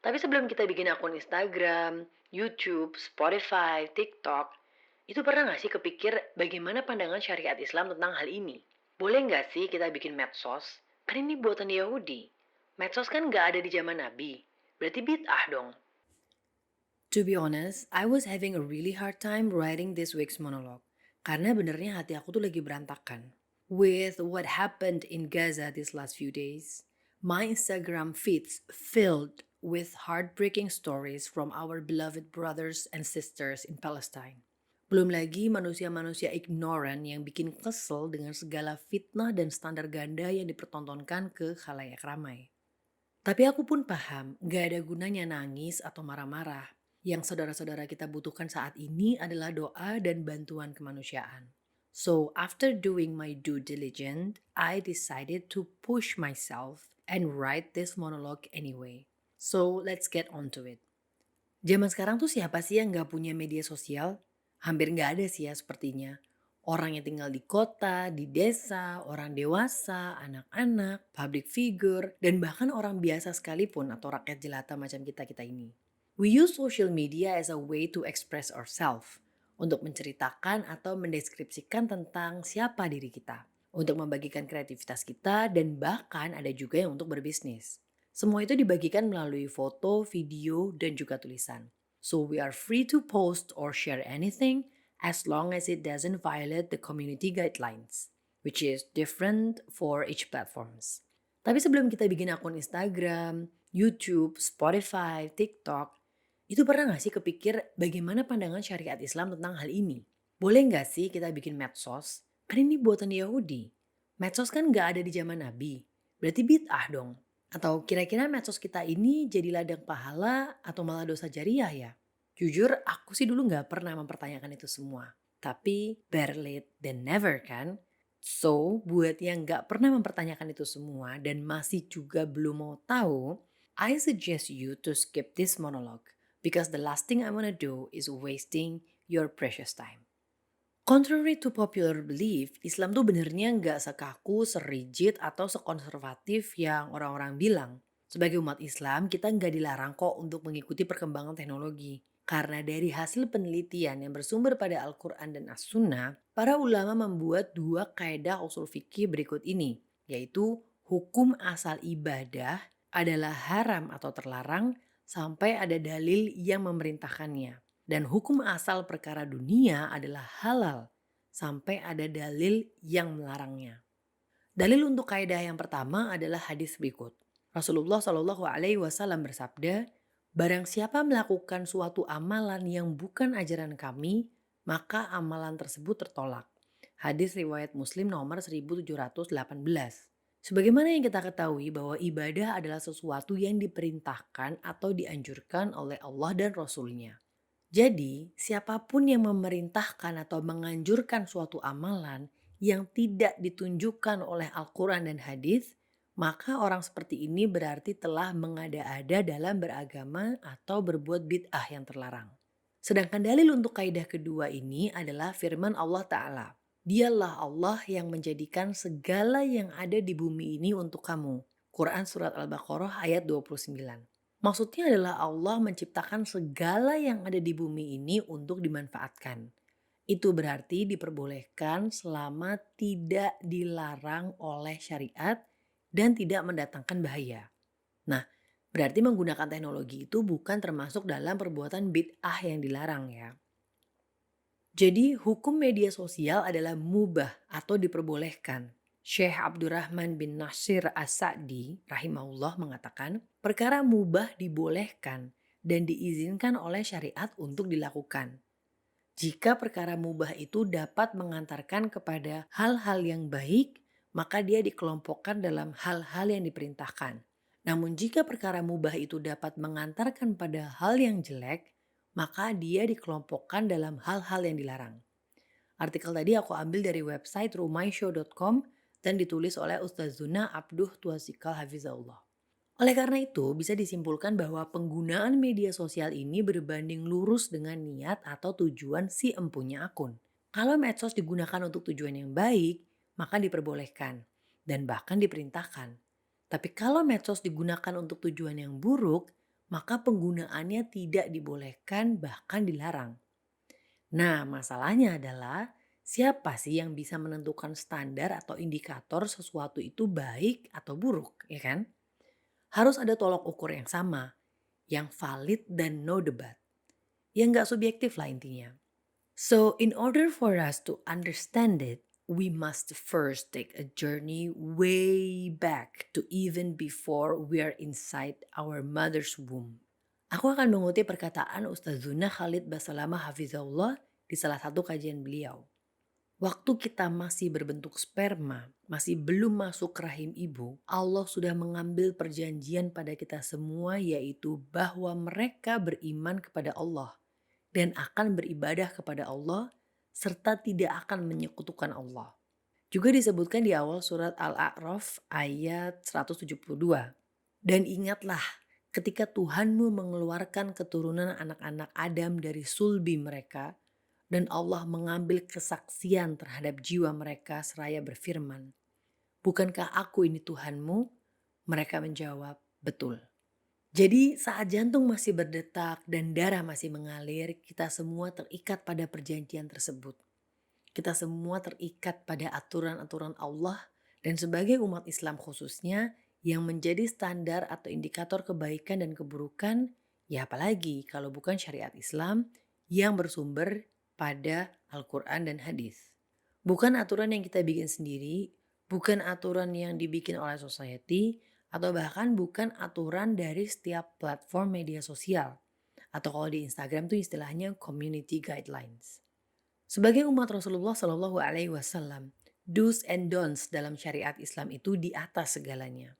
Tapi sebelum kita bikin akun Instagram, YouTube, Spotify, TikTok, itu pernah nggak sih kepikir bagaimana pandangan syariat Islam tentang hal ini? Boleh nggak sih kita bikin medsos? Kan ini buatan Yahudi. Medsos kan nggak ada di zaman Nabi. Berarti bid'ah dong. To be honest, I was having a really hard time writing this week's monologue. Karena benernya hati aku tuh lagi berantakan. With what happened in Gaza these last few days, my Instagram feeds filled with heartbreaking stories from our beloved brothers and sisters in Palestine. Belum lagi manusia-manusia ignorant yang bikin kesel dengan segala fitnah dan standar ganda yang dipertontonkan ke khalayak ramai. Tapi aku pun paham, gak ada gunanya nangis atau marah-marah. Yang saudara-saudara kita butuhkan saat ini adalah doa dan bantuan kemanusiaan. So, after doing my due diligence, I decided to push myself and write this monologue anyway. So, let's get on to it. Zaman sekarang tuh siapa sih yang gak punya media sosial? Hampir gak ada sih ya sepertinya. Orang yang tinggal di kota, di desa, orang dewasa, anak-anak, public figure, dan bahkan orang biasa sekalipun atau rakyat jelata macam kita-kita ini. We use social media as a way to express ourselves, untuk menceritakan atau mendeskripsikan tentang siapa diri kita, untuk membagikan kreativitas kita, dan bahkan ada juga yang untuk berbisnis. Semua itu dibagikan melalui foto, video, dan juga tulisan. So we are free to post or share anything as long as it doesn't violate the community guidelines, which is different for each platforms. Tapi sebelum kita bikin akun Instagram, YouTube, Spotify, TikTok, itu pernah gak sih kepikir bagaimana pandangan syariat Islam tentang hal ini? Boleh gak sih kita bikin medsos? Kan ini buatan Yahudi. Medsos kan gak ada di zaman Nabi. Berarti bid'ah dong. Atau kira-kira medsos kita ini jadi ladang pahala atau malah dosa jariah ya? Jujur aku sih dulu gak pernah mempertanyakan itu semua. Tapi better late than never kan? So buat yang gak pernah mempertanyakan itu semua dan masih juga belum mau tahu, I suggest you to skip this monologue because the last thing I wanna do is wasting your precious time. Contrary to popular belief, Islam tuh benernya nggak sekaku, serigid, atau sekonservatif yang orang-orang bilang. Sebagai umat Islam, kita nggak dilarang kok untuk mengikuti perkembangan teknologi. Karena dari hasil penelitian yang bersumber pada Al-Quran dan As-Sunnah, para ulama membuat dua kaedah usul fikih berikut ini, yaitu hukum asal ibadah adalah haram atau terlarang sampai ada dalil yang memerintahkannya. Dan hukum asal perkara dunia adalah halal sampai ada dalil yang melarangnya. Dalil untuk kaidah yang pertama adalah hadis berikut. Rasulullah Shallallahu Alaihi Wasallam bersabda, "Barang siapa melakukan suatu amalan yang bukan ajaran kami, maka amalan tersebut tertolak." Hadis riwayat Muslim nomor 1718. Sebagaimana yang kita ketahui bahwa ibadah adalah sesuatu yang diperintahkan atau dianjurkan oleh Allah dan Rasul-Nya. Jadi, siapapun yang memerintahkan atau menganjurkan suatu amalan yang tidak ditunjukkan oleh Al-Quran dan hadis, maka orang seperti ini berarti telah mengada-ada dalam beragama atau berbuat bid'ah yang terlarang. Sedangkan dalil untuk kaidah kedua ini adalah firman Allah Ta'ala. Dialah Allah yang menjadikan segala yang ada di bumi ini untuk kamu. Quran Surat Al-Baqarah ayat 29. Maksudnya adalah Allah menciptakan segala yang ada di bumi ini untuk dimanfaatkan. Itu berarti diperbolehkan selama tidak dilarang oleh syariat dan tidak mendatangkan bahaya. Nah, berarti menggunakan teknologi itu bukan termasuk dalam perbuatan bid'ah yang dilarang ya. Jadi hukum media sosial adalah mubah atau diperbolehkan. Syekh Abdurrahman bin Nasir As-Sa'di rahimahullah mengatakan, perkara mubah dibolehkan dan diizinkan oleh syariat untuk dilakukan. Jika perkara mubah itu dapat mengantarkan kepada hal-hal yang baik, maka dia dikelompokkan dalam hal-hal yang diperintahkan. Namun jika perkara mubah itu dapat mengantarkan pada hal yang jelek, maka dia dikelompokkan dalam hal-hal yang dilarang. Artikel tadi aku ambil dari website rumaishow.com dan ditulis oleh Ustazuna Abduh Tuasikal Hafizahullah. Oleh karena itu, bisa disimpulkan bahwa penggunaan media sosial ini berbanding lurus dengan niat atau tujuan si empunya akun. Kalau medsos digunakan untuk tujuan yang baik, maka diperbolehkan dan bahkan diperintahkan. Tapi kalau medsos digunakan untuk tujuan yang buruk, maka penggunaannya tidak dibolehkan bahkan dilarang. Nah, masalahnya adalah siapa sih yang bisa menentukan standar atau indikator sesuatu itu baik atau buruk, ya kan? Harus ada tolok ukur yang sama, yang valid dan no debat. Yang nggak subjektif lah intinya. So, in order for us to understand it, we must first take a journey way back to even before we are inside our mother's womb. Aku akan mengutip perkataan Ustazuna Khalid Basalamah Hafizahullah di salah satu kajian beliau. Waktu kita masih berbentuk sperma, masih belum masuk ke rahim ibu, Allah sudah mengambil perjanjian pada kita semua yaitu bahwa mereka beriman kepada Allah dan akan beribadah kepada Allah serta tidak akan menyekutukan Allah. Juga disebutkan di awal surat Al-A'raf ayat 172. Dan ingatlah ketika Tuhanmu mengeluarkan keturunan anak-anak Adam dari sulbi mereka dan Allah mengambil kesaksian terhadap jiwa mereka seraya berfirman, "Bukankah aku ini Tuhanmu?" Mereka menjawab, "Betul." Jadi saat jantung masih berdetak dan darah masih mengalir, kita semua terikat pada perjanjian tersebut. Kita semua terikat pada aturan-aturan Allah dan sebagai umat Islam khususnya yang menjadi standar atau indikator kebaikan dan keburukan, ya apalagi kalau bukan syariat Islam yang bersumber pada Al-Quran dan hadis. Bukan aturan yang kita bikin sendiri, bukan aturan yang dibikin oleh society, atau bahkan bukan aturan dari setiap platform media sosial. Atau kalau di Instagram tuh istilahnya community guidelines. Sebagai umat Rasulullah Shallallahu Alaihi Wasallam, do's and don'ts dalam syariat Islam itu di atas segalanya.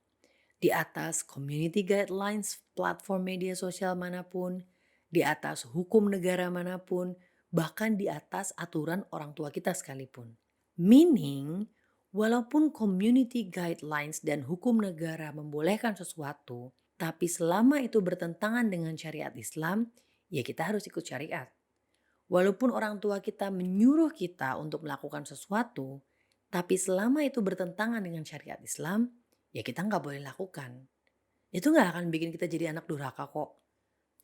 Di atas community guidelines platform media sosial manapun, di atas hukum negara manapun, bahkan di atas aturan orang tua kita sekalipun. Meaning, walaupun community guidelines dan hukum negara membolehkan sesuatu, tapi selama itu bertentangan dengan syariat Islam, ya kita harus ikut syariat. Walaupun orang tua kita menyuruh kita untuk melakukan sesuatu, tapi selama itu bertentangan dengan syariat Islam, ya kita nggak boleh lakukan. Itu nggak akan bikin kita jadi anak durhaka kok.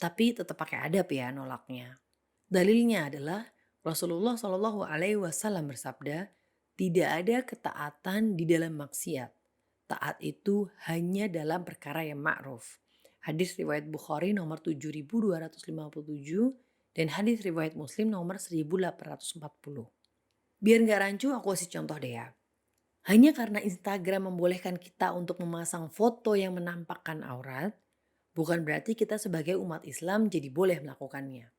Tapi tetap pakai adab ya nolaknya. Dalilnya adalah Rasulullah Shallallahu Alaihi Wasallam bersabda, tidak ada ketaatan di dalam maksiat. Taat itu hanya dalam perkara yang ma'ruf. Hadis riwayat Bukhari nomor 7257 dan hadis riwayat Muslim nomor 1840. Biar nggak rancu aku kasih contoh deh ya. Hanya karena Instagram membolehkan kita untuk memasang foto yang menampakkan aurat, bukan berarti kita sebagai umat Islam jadi boleh melakukannya.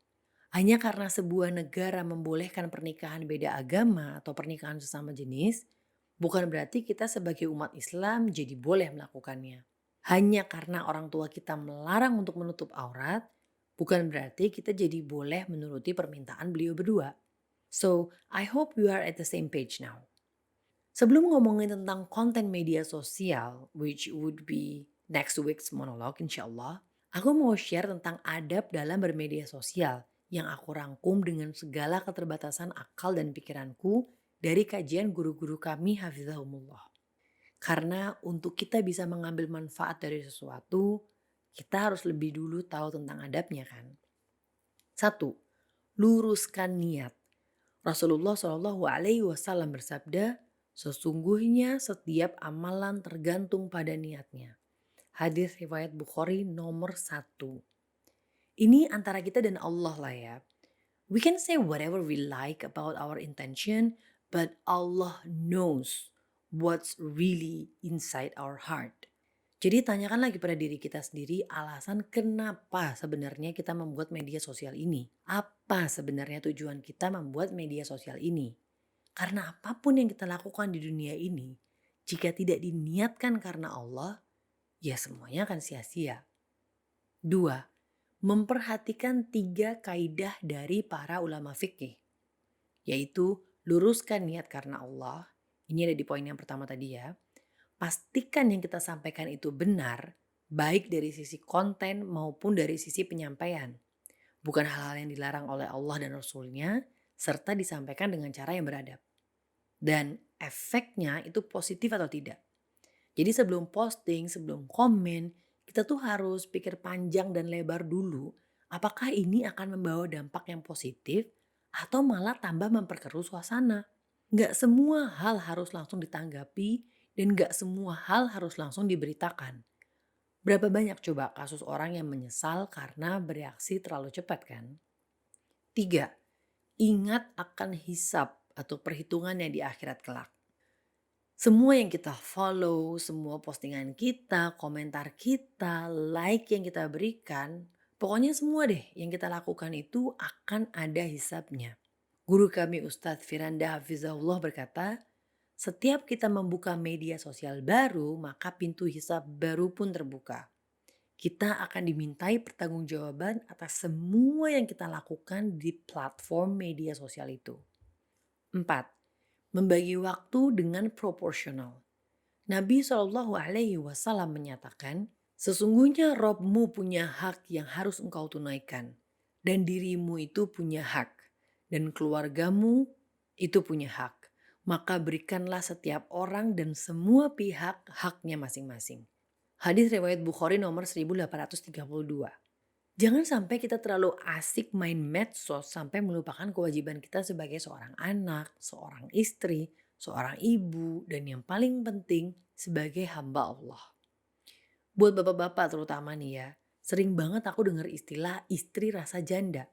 Hanya karena sebuah negara membolehkan pernikahan beda agama atau pernikahan sesama jenis, bukan berarti kita sebagai umat Islam jadi boleh melakukannya. Hanya karena orang tua kita melarang untuk menutup aurat, bukan berarti kita jadi boleh menuruti permintaan beliau berdua. So, I hope you are at the same page now. Sebelum ngomongin tentang konten media sosial, which would be next week's monologue insya Allah, aku mau share tentang adab dalam bermedia sosial yang aku rangkum dengan segala keterbatasan akal dan pikiranku dari kajian guru-guru kami hafizahumullah. Karena untuk kita bisa mengambil manfaat dari sesuatu, kita harus lebih dulu tahu tentang adabnya kan. 1. Luruskan niat. Rasulullah Shallallahu Alaihi Wasallam bersabda, sesungguhnya setiap amalan tergantung pada niatnya. Hadis riwayat Bukhari nomor 1. Ini antara kita dan Allah lah ya. We can say whatever we like about our intention, but Allah knows what's really inside our heart. Jadi tanyakan lagi pada diri kita sendiri alasan kenapa sebenarnya kita membuat media sosial ini. Apa sebenarnya tujuan kita membuat media sosial ini? Karena apapun yang kita lakukan di dunia ini, jika tidak diniatkan karena Allah, ya semuanya akan sia-sia. 2. Memperhatikan 3 kaidah dari para ulama fikih, yaitu luruskan niat karena Allah. Ini ada di poin yang pertama tadi ya. Pastikan yang kita sampaikan itu benar, baik dari sisi konten maupun dari sisi penyampaian. Bukan hal-hal yang dilarang oleh Allah dan Rasulnya, serta disampaikan dengan cara yang beradab. Dan efeknya itu positif atau tidak. Jadi sebelum posting, sebelum komen, Kita tuh harus pikir panjang dan lebar dulu, apakah ini akan membawa dampak yang positif atau malah tambah memperkeruh suasana. Nggak semua hal harus langsung ditanggapi dan nggak semua hal harus langsung diberitakan. Berapa banyak coba kasus orang yang menyesal karena bereaksi terlalu cepat kan? 3. Ingat akan hisab atau perhitungannya di akhirat kelak. Semua yang kita follow, semua postingan kita, komentar kita, like yang kita berikan, pokoknya semua deh yang kita lakukan itu akan ada hisabnya. Guru kami Ustadz Firanda Hafizahullah berkata, setiap kita membuka media sosial baru, maka pintu hisab baru pun terbuka. Kita akan dimintai pertanggungjawaban atas semua yang kita lakukan di platform media sosial itu. 4. Membagi waktu dengan proporsional. Nabi SAW menyatakan, sesungguhnya Robmu punya hak yang harus engkau tunaikan. Dan dirimu itu punya hak. Dan keluargamu itu punya hak. Maka berikanlah setiap orang dan semua pihak haknya masing-masing. Hadis riwayat Bukhari nomor 1832. Jangan sampai kita terlalu asik main medsos sampai melupakan kewajiban kita sebagai seorang anak, seorang istri, seorang ibu, dan yang paling penting sebagai hamba Allah. Buat bapak-bapak terutama nih ya, sering banget aku dengar istilah istri rasa janda.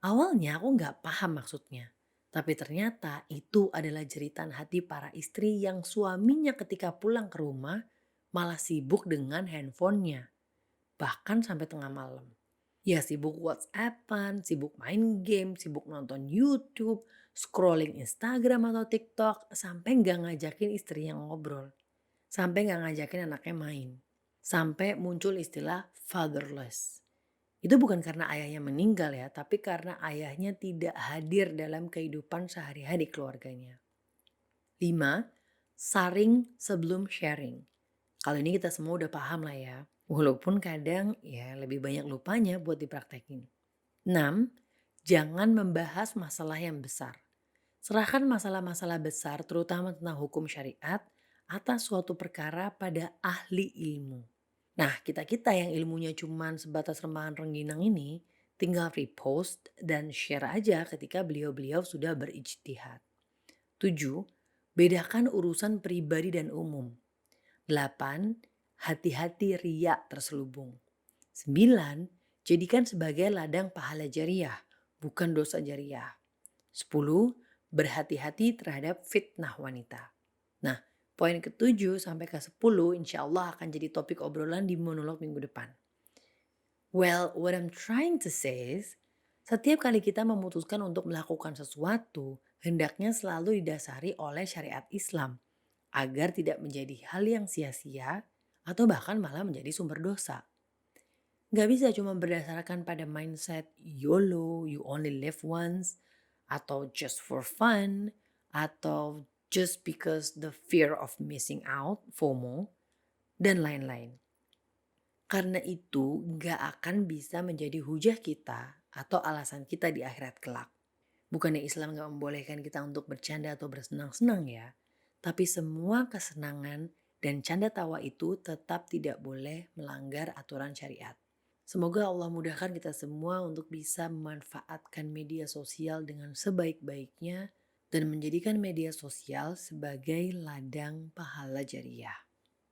Awalnya aku nggak paham maksudnya. Tapi ternyata itu adalah jeritan hati para istri yang suaminya ketika pulang ke rumah malah sibuk dengan handphonenya. Bahkan sampai tengah malam. Ya sibuk WhatsAppan, sibuk main game, sibuk nonton YouTube, scrolling Instagram atau TikTok, sampai nggak ngajakin istrinya ngobrol. Sampai nggak ngajakin anaknya main. Sampai muncul istilah fatherless. Itu bukan karena ayahnya meninggal ya, tapi karena ayahnya tidak hadir dalam kehidupan sehari-hari keluarganya. 5. Saring sebelum sharing. Kalau ini kita semua udah paham lah ya. Walaupun kadang ya lebih banyak lupanya buat dipraktekin. 6. Jangan membahas masalah yang besar. Serahkan masalah-masalah besar terutama tentang hukum syariat atas suatu perkara pada ahli ilmu. Nah kita-kita yang ilmunya cuma sebatas remahan rengginang ini tinggal repost dan share aja ketika beliau-beliau sudah berijtihad. 7. Bedakan urusan pribadi dan umum. 8. Hati-hati riya terselubung. 9. Jadikan sebagai ladang pahala jariah, bukan dosa jariah. 10. Berhati-hati terhadap fitnah wanita. Nah, poin ke-7 sampai ke-10 insya Allah akan jadi topik obrolan di monolog minggu depan. Well, what I'm trying to say is, setiap kali kita memutuskan untuk melakukan sesuatu, hendaknya selalu didasari oleh syariat Islam agar tidak menjadi hal yang sia-sia atau bahkan malah menjadi sumber dosa. Gak bisa cuma berdasarkan pada mindset YOLO, you only live once, atau just for fun, atau just because the fear of missing out, FOMO, dan lain-lain. Karena itu gak akan bisa menjadi hujah kita atau alasan kita di akhirat kelak. Bukannya Islam gak membolehkan kita untuk bercanda atau bersenang-senang ya. Tapi semua kesenangan dan canda tawa itu tetap tidak boleh melanggar aturan syariat. Semoga Allah mudahkan kita semua untuk bisa memanfaatkan media sosial dengan sebaik-baiknya dan menjadikan media sosial sebagai ladang pahala jariah.